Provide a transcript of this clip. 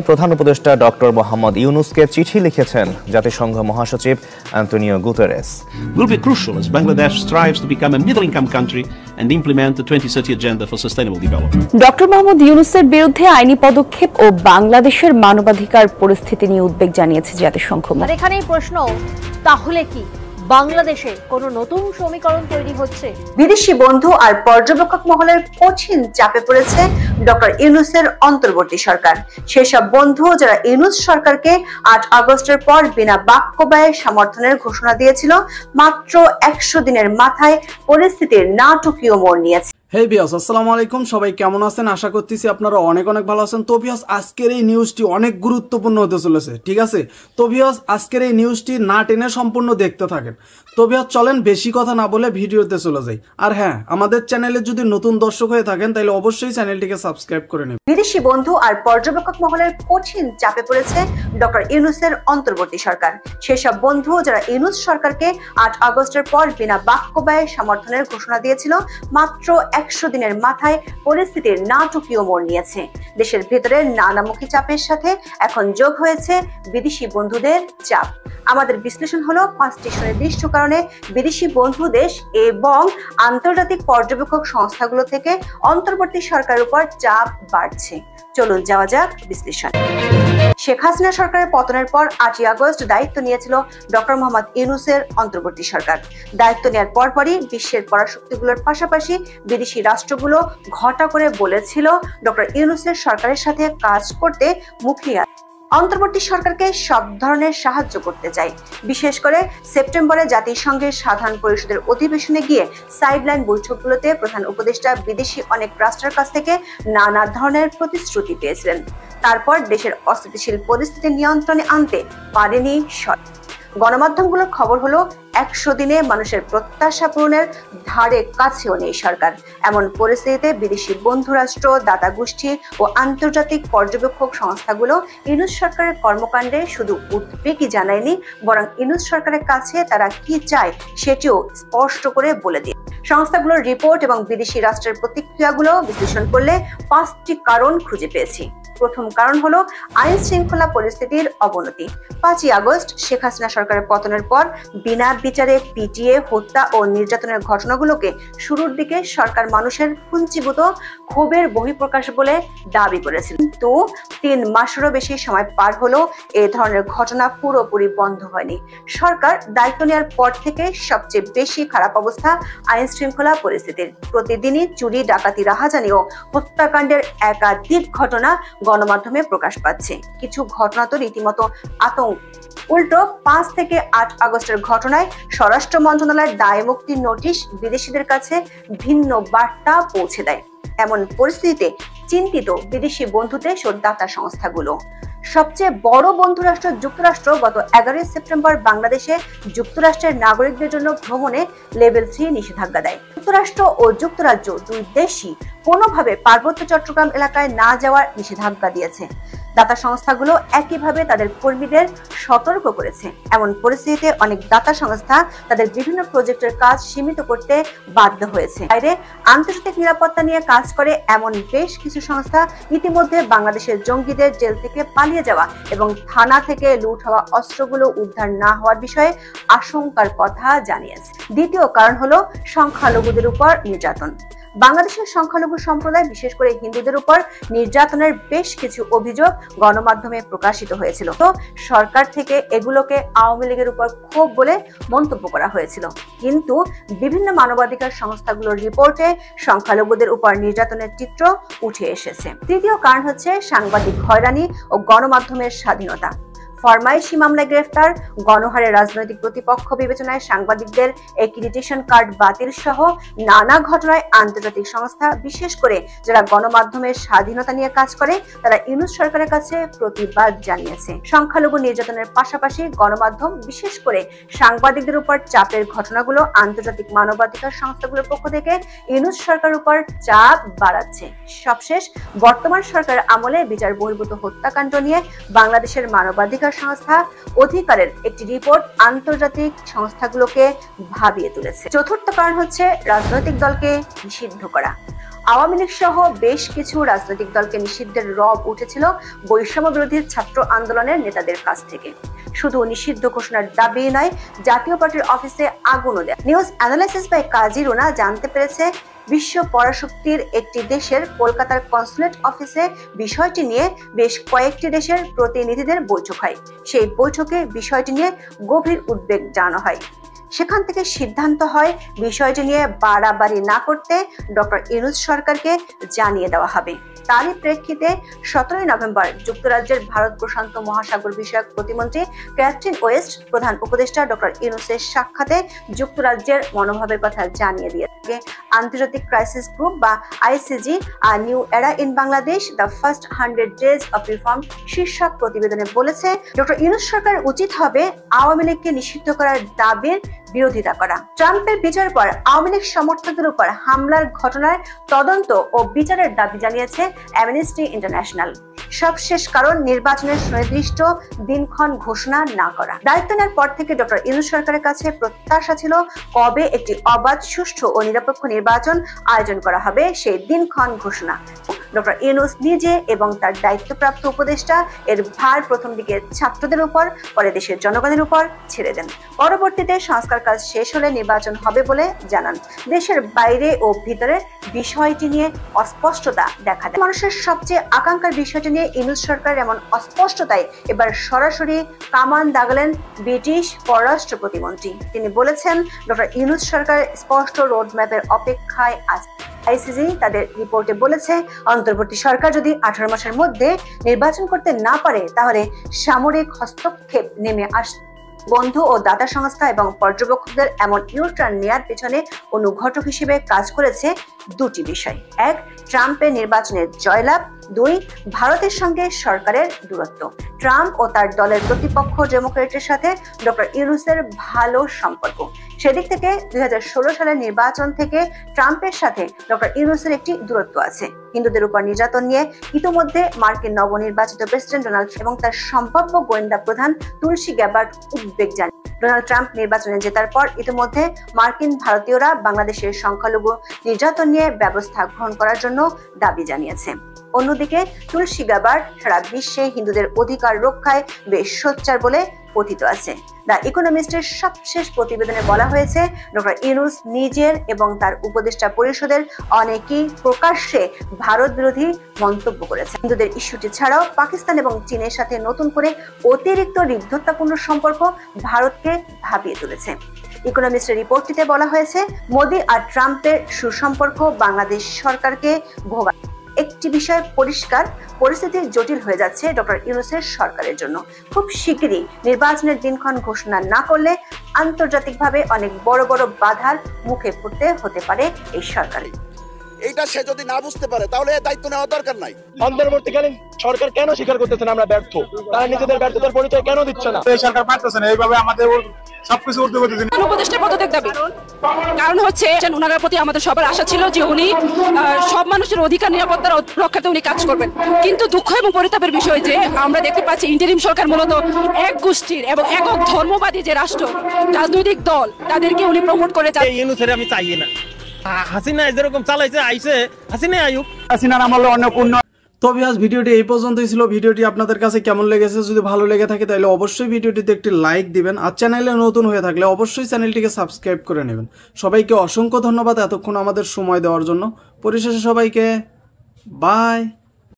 প্রধান উপদেষ্টা ডক্টর মোহাম্মদ ইউনুসকে চিঠি লিখেছেন জাতিসংঘ মহাসচিব Antonio Guterres. Will be crucial as Bangladesh strives to become a middle-income country and implement the 2030 Agenda for Sustainable Development. Doctor Mohammad ইউনুসের বিরুদ্ধে আইনি পদক্ষেপ ও বাংলাদেশের মানবাধিকার পরিস্থিতি নিয়ে উদ্বেগ জানিয়েছে জাতিসংঘ। আর এখানেই প্রশ্ন, তাহলে কি বাংলাদেশে কোনো নতুন সমীকরণ তৈরি হচ্ছে? বিদেশি বন্ধু আর পর্যবেক্ষক মহলের কঠিন চাপে পড়েছে ডক্টর ইউনুসের অন্তর্বর্তী সরকার। সেসব বন্ধু যারা ইউনুস সরকারকে 8 আগস্টের পর বিনা বাক্য ব্যয়ে সমর্থনের ঘোষণা দিয়েছিল, মাত্র 100 দিনের মাথায় পরিস্থিতির নাটকীয় মোড় নিয়েছে। হেই ভিউয়ার্স, আসসালামু আলাইকুম। সবাই কেমন আছেন? আশা করতেছি আপনারা অনেক ভালো আছেন। তো ভিউয়ার্স, আজকের এই নিউজটি অনেক গুরুত্বপূর্ণ হতে চলেছে, ঠিক আছে? তো ভিউয়ার্স, আজকের এই নিউজটি না টেনে সম্পূর্ণ দেখতে থাকেন। তো ভিউয়ার্স, চলেন বেশি কথা না বলে ভিডিওতে চলে যাই। আর হ্যাঁ, আমাদের চ্যানেলে যদি নতুন দর্শক হয়ে থাকেন তাহলে অবশ্যই চ্যানেলটিকে সাবস্ক্রাইব করে নেবেন। বিদেশি বন্ধু আর পর্যবেক্ষক মহলের কঠিন চাপে পড়েছে ডক্টর ইউনুসের অন্তর্বর্তী সরকার। সেসব বন্ধু যারা ইউনুস সরকারকে 8 আগস্টের পর বিনা বাক্য ব্যয়ে সমর্থনের ঘোষণা দিয়েছিল, মাত্র 100 দিনের মাথায় পরিস্থিতির নাটকীয় মোড় নিয়েছে। দেশের ভেতরে নানামুখী চাপের সাথে এখন যোগ হয়েছে বিদেশি বন্ধুদের চাপ। আমাদের বিশ্লেষণ হলো 5টি সুনির্দিষ্ট কারণে বিদেশি বন্ধু দেশ এবং আন্তর্জাতিক পর্যবেক্ষক সংস্থাগুলো থেকে অন্তর্বর্তী সরকারের উপর চাপ বাড়ছে। চলুন যাওয়া যাক বিশ্লেষণ। শেখ হাসিনা সরকারের পতনের পর 8 আগস্ট দায়িত্ব নিয়েছিল ডক্টর মোহাম্মদ ইউনুসের অন্তর্বর্তী সরকার। দায়িত্ব নেওয়ার পরপরই বিশ্বের পরাশক্তিগুলোর পাশাপাশি বিদেশি রাষ্ট্রগুলো ঘটা করে বলেছিল ডক্টর ইউনুসের সরকারের সাথে কাজ করতে মুখিয়ে অন্তর্বর্তী সরকারকে সব ধরনের সাহায্য করতে চাই। বিশেষ করে সেপ্টেম্বরে জাতিসংঘের সাধারণ পরিষদের অধিবেশনে গিয়ে সাইডলাইন বৈঠকগুলোতে প্রধান উপদেষ্টা বিদেশি অনেক রাষ্ট্রের কাছ থেকে নানা ধরনের প্রতিশ্রুতি পেয়েছিলেন। তারপর দেশের অস্থিতিশীল পরিস্থিতি নিয়ন্ত্রণে আনতে পারেনি সরকার। গণমাধ্যমগুলোর খবর হলো 100 দিনে মানুষের প্রত্যাশা পূরণের ধারে কাছেও নেই সরকার। এমন পরিস্থিতিতে বিদেশি বন্ধু রাষ্ট্র, দাতা গোষ্ঠী ও আন্তর্জাতিক পর্যবেক্ষক সংস্থাগুলো ইউনুস সরকারের কর্মকাণ্ডে শুধু উদ্বেগই জানায়নি, বরং ইউনুস সরকারের কাছে তারা কি চায় সেটিও স্পষ্ট করে বলে দিয়ে সংস্থাগুলোর রিপোর্ট এবং বিদেশি রাষ্ট্রের প্রতিক্রিয়াগুলো বিশ্লেষণ করলে 5টি কারণ খুঁজে পেয়েছি। প্রথম কারণ হলো আইন শৃঙ্খলা পরিস্থিতির অবনতি। 5 আগস্ট শেখ হাসিনা সরকারের পতনের পর বিনা বিচারে পিটিএ, হত্যা ও নির্যাতনের ঘটনাগুলোকে শুরুর দিকে সরকার মানুষের পুঞ্জীভূত ক্ষোভের বহিঃপ্রকাশ বলে দাবি করেছিল। কিন্তু 3 মাসেরও বেশি সময় পার হলো এ ধরনের ঘটনা পুরোপুরি বন্ধ হয়নি। সরকার দায়িত্ব নেওয়ার পর থেকে সবচেয়ে বেশি খারাপ অবস্থা আইন শৃঙ্খলা পরিস্থিতির। প্রতিদিনই চুরি, ডাকাতি, রাহাজানি ও হত্যাকাণ্ডের একাধিক ঘটনা গণমাধ্যমে প্রকাশ পাচ্ছে। কিছু ঘটনা তো রীতিমতো আতঙ্ক। উল্টো 5 থেকে 8 আগস্টের ঘটনায় স্বরাষ্ট্র মন্ত্রণালয়ের দায় মুক্তির নোটিশ বিদেশিদের কাছে ভিন্ন বার্তা পৌঁছে দেয়। এমন পরিস্থিতিতে চিন্তিত বিদেশি বন্ধুদের দাতা সংস্থাগুলো। সবচেয়ে বড় বন্ধু রাষ্ট্র যুক্তরাষ্ট্র গত 11 সেপ্টেম্বর বাংলাদেশে যুক্তরাষ্ট্রের নাগরিকদের জন্য ভ্রমণে লেভেল 3 নিষেধাজ্ঞা দেয়। যুক্তরাষ্ট্র ও যুক্তরাজ্য দুই দেশই কোনোভাবে পার্বত্য চট্টগ্রাম এলাকায় না যাওয়ার নিষেধাজ্ঞা দিয়েছে। দাতা সংস্থাগুলো একইভাবে তাদের কর্মীদের সতর্ক করেছে। এমন পরিস্থিতিতে অনেক দাতা সংস্থা তাদের বিভিন্ন প্রজেক্টের কাজ সীমিত করতে বাধ্য হয়েছে। বাইরে আন্তর্জাতিক নিরাপত্তা নিয়ে কাজ করে এমন বেশ কিছু সংস্থা ইতিমধ্যে বাংলাদেশের জঙ্গিদের জেল থেকে পালিয়ে যাওয়া এবং থানা থেকে লুট হওয়া অস্ত্রগুলো উদ্ধার না হওয়ার বিষয়ে আশঙ্কার কথা জানিয়েছে। দ্বিতীয় কারণ হলো সংখ্যালঘুদের উপর নির্যাতন। বাংলাদেশের সংখ্যালঘু সম্প্রদায়, বিশেষ করে হিন্দুদের উপর নির্যাতনের বেশ কিছু অভিযোগ গণমাধ্যমে প্রকাশিত হয়েছিল। তো সরকার থেকে এগুলোকে আওয়ামী লীগের উপর ক্ষোভ বলে মন্তব্য করা হয়েছিল। কিন্তু বিভিন্ন মানবাধিকার সংস্থাগুলোর রিপোর্টে সংখ্যালঘুদের উপর নির্যাতনের চিত্র উঠে এসেছে। তৃতীয় কারণ হচ্ছে সাংবাদিক হয়রানি ও গণমাধ্যমের স্বাধীনতা। ফরমাইশি মামলায় গ্রেফতার, গণহারে রাজনৈতিক প্রতিপক্ষ বিবেচনায় সাংবাদিকদের এক্রিডিটেশন কার্ড বাতিল সহ নানা ঘটনায় আন্তর্জাতিক সংস্থা, বিশেষ করে যারা গণমাধ্যমের স্বাধীনতা নিয়ে কাজ করে, তারা ইউনুস সরকারের কাছে প্রতিবাদ জানিয়েছে। সংখ্যালঘু নির্যাতনের পাশাপাশি গণমাধ্যম, বিশেষ করে সাংবাদিকদের উপর চাপের ঘটনাগুলো আন্তর্জাতিক মানবাধিকার সংস্থাগুলোর পক্ষ থেকে ইউনুস সরকারের উপর চাপ বাড়াচ্ছে। সবশেষ বর্তমান সরকারের আমলে বিচার বহির্ভূত হত্যাকাণ্ড নিয়ে বাংলাদেশের মানবাধিকার সংস্থা অধিকারের একটি রিপোর্ট আন্তর্জাতিক সংস্থাগুলোকে ভাবিয়ে তুলেছে। চতুর্থ কারণ হচ্ছে রাজনৈতিক দলকে নিষিদ্ধ করা। আওয়ামী লীগ সহ বেশ কিছু রাজনৈতিক দলকে নিষিদ্ধের রব উঠেছিল বৈষম্য বিরোধী ছাত্র আন্দোলনের নেতাদের কাছ থেকে। শুধু নিষিদ্ধ ঘোষণার দাবি নয়, জাতীয় পার্টির অফিসে আগুনও দেয়। নিউজ অ্যানালাইসিস বাই কাজী রুনা জানতে পেরেছে, বিশ্ব পরাশক্তির একটি দেশের কলকাতার কনসুলেট অফিসে বিষয়টি নিয়ে বেশ কয়েকটি দেশের প্রতিনিধিদের বৈঠক হয়। সেই বৈঠকে বিষয়টি নিয়ে গভীর উদ্বেগ জানানো হয়। সেখান থেকে সিদ্ধান্ত হয় বিষয়টি নিয়ে বাড়াবাড়ি না করতে ডক্টর ইউনূস সরকারকে জানিয়ে দেওয়া হবে। তারই প্রেক্ষিতে 17 নভেম্বর যুক্তরাজ্যের ভারত প্রশান্ত মহাসাগর বিষয়ক প্রতিমন্ত্রী ক্যাথরিন ওয়েস্ট প্রধান উপদেষ্টা ডক্টর ইউনূসের সাক্ষাতে যুক্তরাজ্যের মনোভাবের কথা জানিয়ে দিয়েছে। আন্তর্জাতিক ক্রাইসিস গ্রুপ বা আইসিজি আ নিউ এরা in Bangladesh the first 100 days of reform শীর্ষক প্রতিবেদনে বলেছে, ডক্টর ইউনূস সরকার উচিত হবে আওয়ামী লীগকে নিষিদ্ধ করার দাবির বিরোধিতা করা। ট্রাম্পের বিজয়ের পর আওয়ামী লীগ সমর্থকদের উপর হামলার ঘটনার তদন্ত ও বিচারের দাবি জানিয়েছে অ্যামনেস্টি ইন্টারন্যাশনাল। সবশেষ কারণ নির্বাচনের সুনির্দিষ্ট দিনক্ষণ ঘোষণা না করা। দায়িত্ব নেওয়ার পর থেকে ডক্টর ইউনূস সরকারের কাছে প্রত্যাশা ছিল কবে একটি অবাধ, সুষ্ঠু ও নিরপেক্ষ নির্বাচন আয়োজন করা হবে সেই দিনক্ষণ ঘোষণা। ডক্টর ইউনূস নিজে এবং তার দায়িত্বপ্রাপ্ত উপদেষ্টা এর ভার প্রথম দিকে ছাত্রদের উপর, পরে দেশের জনগণের উপর ছেড়ে দেন। পরবর্তীতে সংস্কার কাজ শেষ হলে নির্বাচন হবে বলে জানান। দেশের বাইরে ও ভিতরে বিষয়টি নিয়ে অস্পষ্টতা দেখা দেয়। মানুষের সবচেয়ে আকাঙ্ক্ষার বিষয়টি নিয়ে ইউনূস সরকার এমন অস্পষ্টতায় এবার সরাসরি কামান দাগালেন ব্রিটিশ পররাষ্ট্র প্রতিমন্ত্রী। তিনি বলেছেন, ডক্টর ইউনূস সরকার স্পষ্ট রোডম্যাপের অপেক্ষায় আছে। আইসিজি তাদের রিপোর্টে বলেছে, অন্তর্বর্তী সরকার যদি 18 মাসের মধ্যে নির্বাচন করতে না পারে তাহলে সামরিক হস্তক্ষেপ নেমে আসবে। বন্ধু ও দাতা সংস্থা এবং পর্যবেক্ষকদের এমন ইউটার্ন নেয়ার পেছনে অনুঘটক হিসেবে কাজ করেছে দুটি বিষয়। এক, ট্রাম্পের নির্বাচনের জয়লাভ। 2, ভারতের সঙ্গে সরকারের দূরত্ব। ট্রাম্প ও তার দলের প্রতিপক্ষ ডেমোক্রেটের সাথে ডক্টর ইউনূসের ভালো সম্পর্ক। সেদিক থেকে 2016 সালের নির্বাচন থেকে ট্রাম্পের সাথে ডক্টর ইউনূসের একটি দূরত্ব আছে। হিন্দুদের উপর নির্যাতন নিয়ে ইতিমধ্যে মার্কিন নবনির্বাচিত প্রেসিডেন্ট ডোনাল্ড এবং তার সম্ভাব্য গোয়েন্দা প্রধান তুলসী গ্যাবার্ড উদ্বেগ জানান। ডোনাল্ড ট্রাম্প নির্বাচনে জেতার পর ইতিমধ্যে মার্কিন ভারতীয়রা বাংলাদেশের সংখ্যালঘু নির্যাতন নিয়ে ব্যবস্থা গ্রহণ করার জন্য দাবি জানিয়েছে। অন্যদিকে তুলসী গ্যাবার্ড সারা বিশ্বে হিন্দুদের অধিকার রক্ষায় বেশ সোচ্চার বলে কথিত আছে। দ্য ইকোনমিস্টের সবশেষ প্রতিবেদনে বলা হয়েছে, ডক্টর ইউনূস নিজের এবং তার উপদেষ্টা পরিষদের অনেকেই প্রকাশ্যে ভারত বিরোধী মন্তব্য করেছে। হিন্দুদের ইস্যুটি ছাড়াও পাকিস্তান এবং চীনের সাথে নতুন করে অতিরিক্ত হৃদ্যতাপূর্ণ সম্পর্ক ভারতকে ভাবিয়ে তুলেছে। ইকোনমিস্টের রিপোর্টটিতে বলা হয়েছে, মোদি আর ট্রাম্পের সুসম্পর্ক বাংলাদেশ সরকারকে ভোগা। একটি বিষয় পরিষ্কার, পরিস্থিতি জটিল হয়ে যাচ্ছে ডক্টর ইউনূসের সরকারের জন্য। খুব শিগগিরই নির্বাচনের দিনক্ষণ ঘোষণা না করলে আন্তর্জাতিকভাবে অনেক বড় বড় বাধার মুখে পড়তে হতে পারে এই সরকারের। এইটা সে যদি না বুঝতে পারে তাহলে দায়িত্ব নেওয়ার দরকার নাই। অন্তর্বর্তীকালীন সরকার কেন স্বীকার করতেছে না আমরা ব্যর্থ? তারা নিজেদের ব্যর্থতার পরিচয় কেন দিচ্ছে না? এই সরকার পারতেছে না, এইভাবে আমাদের সবকিছু উর্দু করতেছে। উপদেষ্টা পদত্যাগ দাবি, কারণ হচ্ছে ওনার প্রতি আমাদের সবার আশা ছিল যে উনি সব মানুষের অধিকার নিরাপত্তার রক্ষাতে উনি কাজ করবেন। কিন্তু দুঃখ এবং পরিতাপের বিষয় যে আমরা দেখতে পাচ্ছি ইন্টারিম সরকার মূলত এক গোষ্ঠীর এবং একক ধর্মবাদী যে রাষ্ট্র রাজনৈতিক দল তাদেরকে উনি প্রমোট করে। ইউনূসের আমি চাই না, হাসিনা যেরকম চালাইছে আইছে হাসিনা আয়ুক, হাসিনার আমলে অনেক উন্নয়ন। তো ভিউয়ার্স, ভিডিওটি এই পর্যন্তই ছিল। ভিডিওটি আপনাদের কাছে কেমন লেগেছে? যদি ভালো লেগে থাকে তাহলে অবশ্যই ভিডিওটিতে একটি লাইক দিবেন, আর চ্যানেলে নতুন হয়ে থাকলে অবশ্যই চ্যানেলটিকে সাবস্ক্রাইব করে নেবেন। সবাইকে অসংখ্য ধন্যবাদ এতক্ষণ আমাদের সময় দেওয়ার জন্য। পরিশেষে সবাইকে বাই।